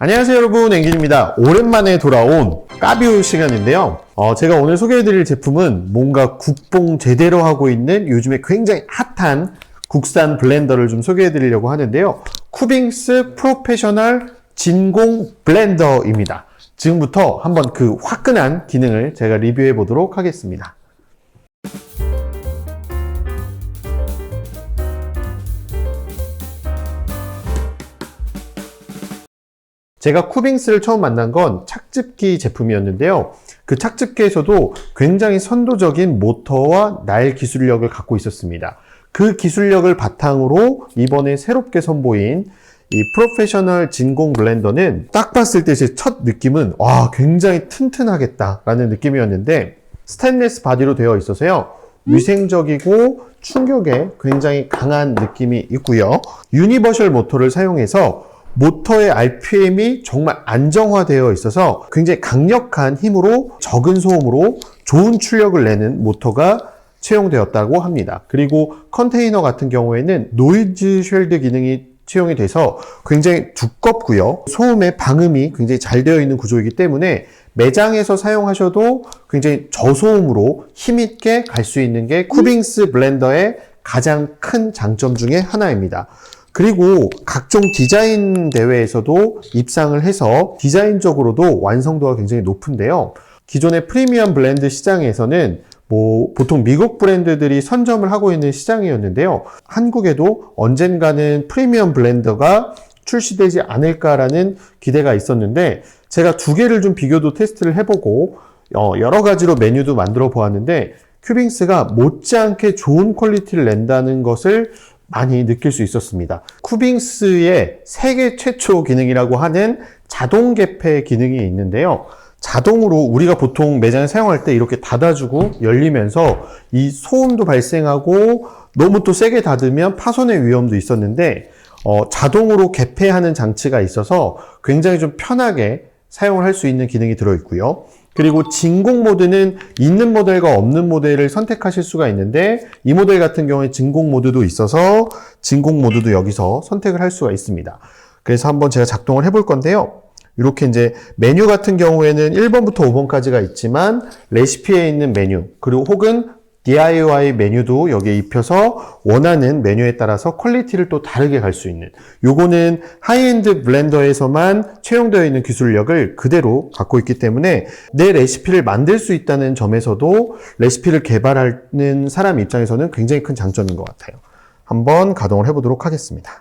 안녕하세요 여러분, 앵길입니다. 오랜만에 돌아온 까뷰 시간인데요. 제가 오늘 소개해드릴 제품은 뭔가 국뽕 제대로 하고 있는 요즘에 굉장히 핫한 국산 블렌더를 좀 소개해드리려고 하는데요. 쿠빙스 프로페셔널 진공 블렌더입니다. 지금부터 한번 그 화끈한 기능을 제가 리뷰해 보도록 하겠습니다. 제가 쿠빙스를 처음 만난 건 착즙기 제품이었는데요. 그 착즙기에서도 굉장히 선도적인 모터와 날 기술력을 갖고 있었습니다. 그 기술력을 바탕으로 이번에 새롭게 선보인 이 프로페셔널 진공 블렌더는 딱 봤을 때 제 첫 느낌은 굉장히 튼튼하겠다라는 느낌이었는데, 스테인리스 바디로 되어 있어서요. 위생적이고 충격에 굉장히 강한 느낌이 있고요. 유니버셜 모터를 사용해서 모터의 RPM이 정말 안정화되어 있어서 굉장히 강력한 힘으로 적은 소음으로 좋은 출력을 내는 모터가 채용되었다고 합니다. 그리고 컨테이너 같은 경우에는 노이즈 쉘드 기능이 채용이 돼서 굉장히 두껍고요. 소음의 방음이 굉장히 잘 되어 있는 구조이기 때문에 매장에서 사용하셔도 굉장히 저소음으로 힘있게 갈 수 있는 게 쿠빙스 블렌더의 가장 큰 장점 중에 하나입니다. 그리고 각종 디자인 대회에서도 입상을 해서 디자인적으로도 완성도가 굉장히 높은데요. 기존의 프리미엄 블렌드 시장에서는 보통 미국 브랜드들이 선점을 하고 있는 시장이었는데요. 한국에도 언젠가는 프리미엄 블렌더가 출시되지 않을까라는 기대가 있었는데, 제가 두 개를 좀 비교도 테스트를 해보고 여러 가지로 메뉴도 만들어 보았는데, 쿠빙스가 못지않게 좋은 퀄리티를 낸다는 것을 많이 느낄 수 있었습니다. 쿠빙스의 세계 최초 기능이라고 하는 자동 개폐 기능이 있는데요. 자동으로 우리가 보통 매장에 사용할 때 이렇게 닫아주고 열리면서 이 소음도 발생하고 너무 또 세게 닫으면 파손의 위험도 있었는데, 자동으로 개폐하는 장치가 있어서 굉장히 좀 편하게 사용을 할 수 있는 기능이 들어있고요. 그리고 진공 모드는 있는 모델과 없는 모델을 선택하실 수가 있는데, 이 모델 같은 경우에 진공 모드도 있어서 진공 모드도 여기서 선택을 할 수가 있습니다. 그래서 한번 제가 작동을 해볼 건데요. 이렇게 이제 메뉴 같은 경우에는 1번부터 5번까지가 있지만 레시피에 있는 메뉴, 그리고 혹은 DIY 메뉴도 여기에 입혀서 원하는 메뉴에 따라서 퀄리티를 또 다르게 갈 수 있는, 요거는 하이엔드 블렌더에서만 채용되어 있는 기술력을 그대로 갖고 있기 때문에 내 레시피를 만들 수 있다는 점에서도 레시피를 개발하는 사람 입장에서는 굉장히 큰 장점인 것 같아요. 한번 가동을 해보도록 하겠습니다.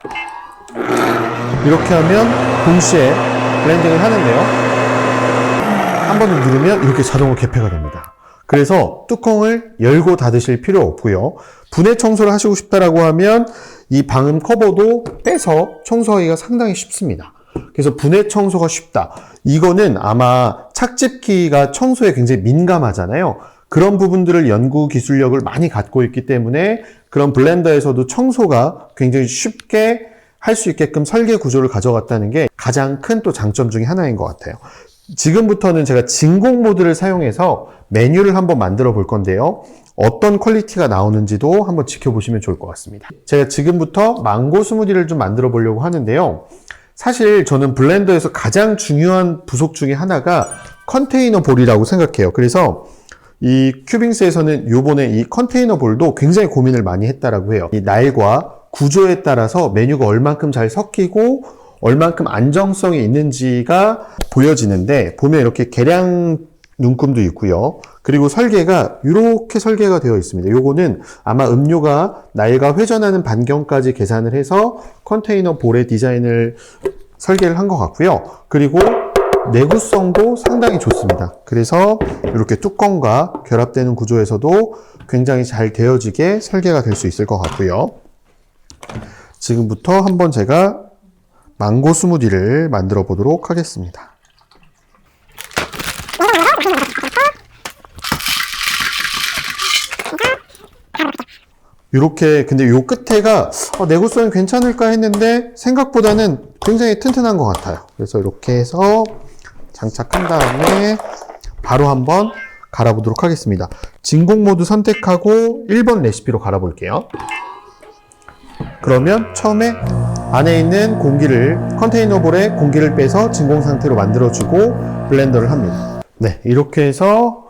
이렇게 하면 동시에 블렌딩을 하는데요. 한 번 누르면 이렇게 자동으로 개폐가 됩니다. 그래서 뚜껑을 열고 닫으실 필요 없고요. 분해 청소를 하시고 싶다라고 하면 이 방음 커버도 떼서 청소하기가 상당히 쉽습니다. 그래서 분해 청소가 쉽다. 이거는 아마 착즙기가 청소에 굉장히 민감하잖아요. 그런 부분들을 연구 기술력을 많이 갖고 있기 때문에 그런 블렌더에서도 청소가 굉장히 쉽게 할 수 있게끔 설계 구조를 가져갔다는 게 가장 큰 또 장점 중에 하나인 것 같아요. 지금부터는 제가 진공 모드를 사용해서 메뉴를 한번 만들어 볼 건데요. 어떤 퀄리티가 나오는지도 한번 지켜보시면 좋을 것 같습니다. 제가 지금부터 망고 스무디를 좀 만들어 보려고 하는데요. 사실 저는 블렌더에서 가장 중요한 부속 중에 하나가 컨테이너 볼이라고 생각해요. 그래서 이 쿠빙스에서는 요번에 이 컨테이너 볼도 굉장히 고민을 많이 했다라고 해요. 이 날과 구조에 따라서 메뉴가 얼만큼 잘 섞이고 얼만큼 안정성이 있는지가 보여지는데, 보면 이렇게 계량 눈금도 있고요. 그리고 설계가 이렇게 설계가 되어 있습니다. 요거는 아마 음료가 날과 회전하는 반경까지 계산을 해서 컨테이너 볼의 디자인을 설계를 한 것 같고요. 그리고 내구성도 상당히 좋습니다. 그래서 이렇게 뚜껑과 결합되는 구조에서도 굉장히 잘 되어지게 설계가 될 수 있을 것 같고요. 지금부터 한번 제가 망고 스무디를 만들어 보도록 하겠습니다. 이렇게, 근데 요 끝에가 내구성이 괜찮을까 했는데 생각보다는 굉장히 튼튼한 것 같아요. 그래서 이렇게 해서 장착한 다음에 바로 한번 갈아보도록 하겠습니다. 진공 모드 선택하고 1번 레시피로 갈아볼게요. 그러면 처음에 안에 있는 공기를 컨테이너볼에 공기를 빼서 진공 상태로 만들어주고 블렌더를 합니다. 네, 이렇게 해서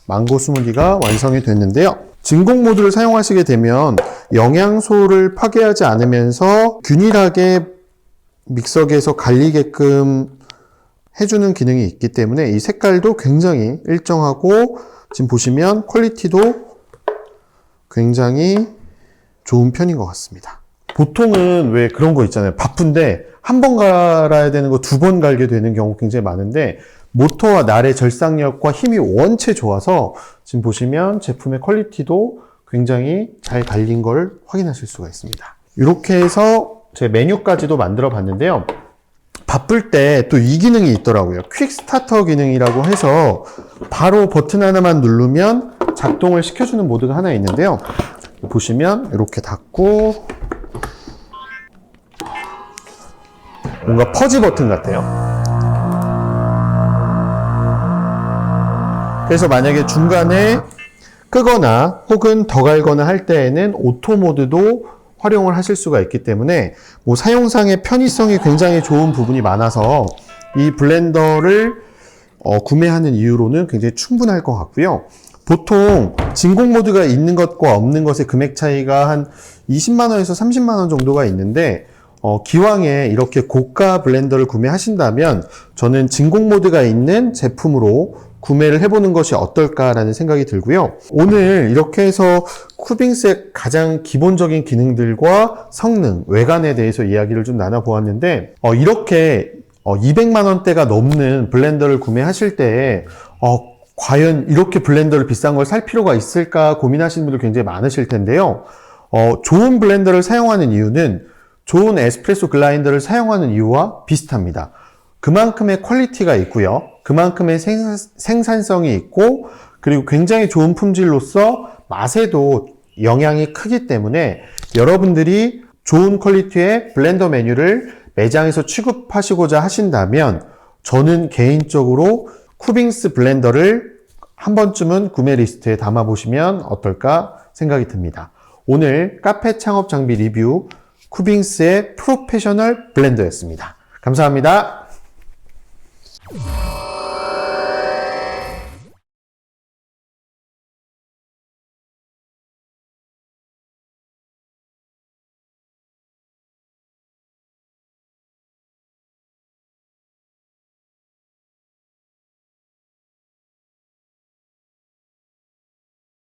망고 스무디가 완성이 됐는데요. 진공 모드를 사용하시게 되면 영양소를 파괴하지 않으면서 균일하게 믹서기에서 갈리게끔 해주는 기능이 있기 때문에 이 색깔도 굉장히 일정하고 지금 보시면 퀄리티도 굉장히 좋은 편인 것 같습니다. 보통은 왜 그런 거 있잖아요. 바쁜데 한 번 갈아야 되는 거 두 번 갈게 되는 경우 굉장히 많은데 모터와 날의 절삭력과 힘이 원체 좋아서 지금 보시면 제품의 퀄리티도 굉장히 잘 갈린 걸 확인하실 수가 있습니다. 이렇게 해서 제 메뉴까지도 만들어 봤는데요. 바쁠 때 또 이 기능이 있더라고요. 퀵 스타터 기능이라고 해서 바로 버튼 하나만 누르면 작동을 시켜주는 모드가 하나 있는데요. 보시면 이렇게 닫고 뭔가 퍼지 버튼 같아요. 그래서 만약에 중간에 끄거나 혹은 더 갈거나 할 때에는 오토 모드도 활용을 하실 수가 있기 때문에 뭐 사용상의 편의성이 굉장히 좋은 부분이 많아서 이 블렌더를 구매하는 이유로는 굉장히 충분할 것 같고요. 보통 진공 모드가 있는 것과 없는 것의 금액 차이가 한 20만원에서 30만원 정도가 있는데 기왕에 이렇게 고가 블렌더를 구매하신다면 저는 진공 모드가 있는 제품으로 구매를 해보는 것이 어떨까라는 생각이 들고요. 오늘 이렇게 해서 쿠빙스의 가장 기본적인 기능들과 성능, 외관에 대해서 이야기를 좀 나눠보았는데 이렇게 200만 원대가 넘는 블렌더를 구매하실 때 과연 이렇게 블렌더를 비싼 걸 살 필요가 있을까 고민하시는 분들 굉장히 많으실 텐데요. 좋은 블렌더를 사용하는 이유는 좋은 에스프레소 글라인더를 사용하는 이유와 비슷합니다. 그만큼의 퀄리티가 있고요. 그만큼의 생산성이 있고 그리고 굉장히 좋은 품질로서 맛에도 영향이 크기 때문에 여러분들이 좋은 퀄리티의 블렌더 메뉴를 매장에서 취급하시고자 하신다면 저는 개인적으로 쿠빙스 블렌더를 한 번쯤은 구매 리스트에 담아 보시면 어떨까 생각이 듭니다. 오늘 카페 창업 장비 리뷰 쿠빙스의 프로페셔널 블렌더였습니다. 감사합니다.